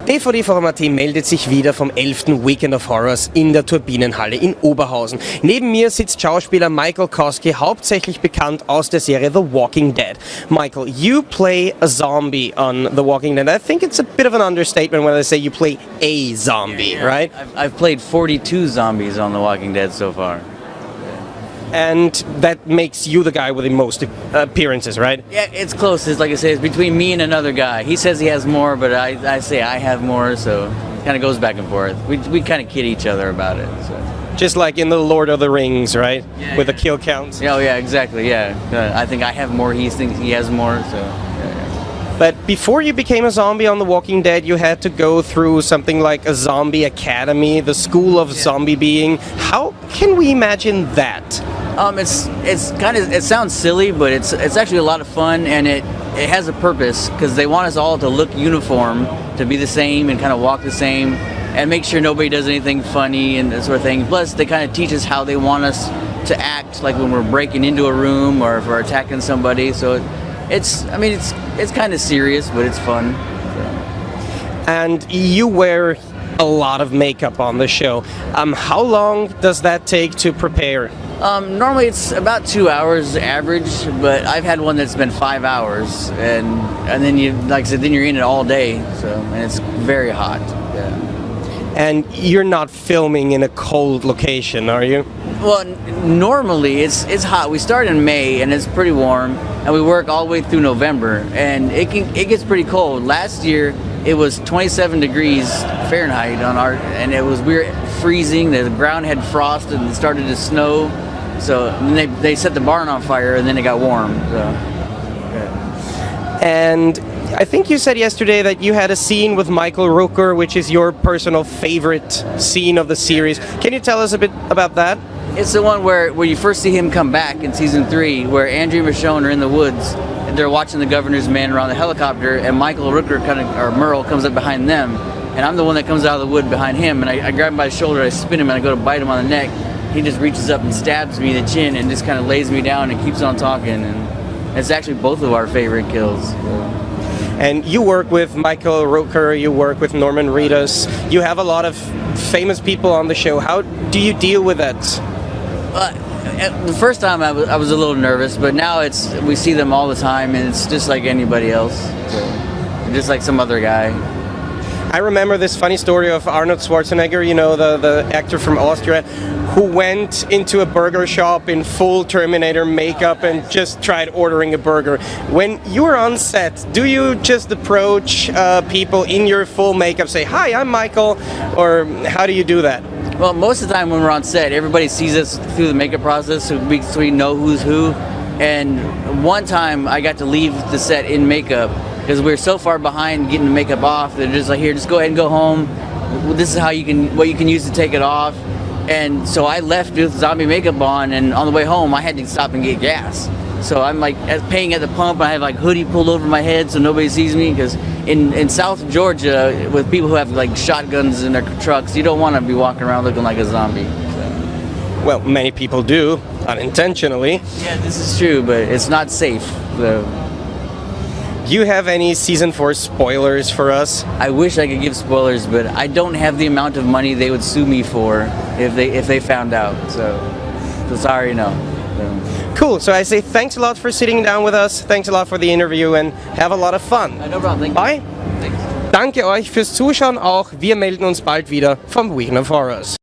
DVD-Format meldet sich wieder vom 11. Weekend of Horrors in der Turbinenhalle in Oberhausen. Neben mir sitzt Schauspieler Michael Koske, hauptsächlich bekannt aus der Serie The Walking Dead. Michael, you play a zombie on The Walking Dead. I think it's a bit of an understatement when I say you play a zombie, right? I've played 42 zombies on The Walking Dead so far. And that makes you the guy with the most appearances, right? Yeah, it's close. It's like I say, it's between me and another guy. He says he has more, but I say I have more, so it kind of goes back and forth. We kind of kid each other about it. So. Just like in the Lord of the Rings, right? Yeah, with the kill counts. Oh yeah, exactly. Yeah, I think I have more. He thinks he has more. So. But before you became a zombie on The Walking Dead, you had to go through something like a zombie academy, the school of zombie being. How can we imagine that? It's kind of, it sounds silly, but it's actually a lot of fun, and it has a purpose because they want us all to look uniform, to be the same and kind of walk the same, and make sure nobody does anything funny and that sort of thing. Plus, they kind of teach us how they want us to act, like when we're breaking into a room or if we're attacking somebody. So it's kind of serious, but it's fun. So. And you wear a lot of makeup on the show. How long does that take to prepare? Normally it's about 2 hours average, but I've had one that's been 5 hours, and then you, like I said, then you're in it all day. So, and it's very hot. Yeah. And you're not filming in a cold location, are you? Well, normally it's hot. We start in May and it's pretty warm, and we work all the way through November, and it gets pretty cold. Last year it was 27 degrees Fahrenheit and we were freezing. The ground had frost and it started to snow. So they set the barn on fire and then it got warm. So. And I think you said yesterday that you had a scene with Michael Rooker, which is your personal favorite scene of the series. Can you tell us a bit about that? It's the one where you first see him come back in season 3, where Andrew and Michonne are in the woods and they're watching the governor's men around the helicopter, and Michael Rooker or Merle comes up behind them, and I'm the one that comes out of the wood behind him, and I grab him by the shoulder, I spin him, and I go to bite him on the neck. He just reaches up and stabs me in the chin and just kind of lays me down and keeps on talking, and it's actually both of our favorite kills. And you work with Michael Rooker, you work with Norman Reedus, you have a lot of famous people on the show. How do you deal with that? The first time I was a little nervous, but now we see them all the time, and it's just like anybody else, so, just like some other guy. I remember this funny story of Arnold Schwarzenegger, you know, the actor from Austria, who went into a burger shop in full Terminator makeup and just tried ordering a burger. When you're on set, do you just approach people in your full makeup, say, "Hi, I'm Michael," or how do you do that? Well, most of the time when we're on set, everybody sees us through the makeup process, so we know who's who. And one time I got to leave the set in makeup because we were so far behind getting the makeup off. They're just like, "Here, just go ahead and go home. This is what you can use to take it off." And so I left with zombie makeup on, and on the way home I had to stop and get gas. So I'm like paying at the pump, I have like hoodie pulled over my head so nobody sees me, because in South Georgia, with people who have like shotguns in their trucks, you don't want to be walking around looking like a zombie. So. Well, many people do, unintentionally. Yeah, this is true, but it's not safe. So. Do you have any season 4 spoilers for us? I wish I could give spoilers, but I don't have the amount of money they would sue me for if they found out. So sorry, no. So. Cool, so I say thanks a lot for sitting down with us, thanks a lot for the interview, and have a lot of fun. No problem. Bye. Thanks. Danke euch fürs Zuschauen auch. Wir melden uns bald wieder vom Weekend of Horrors.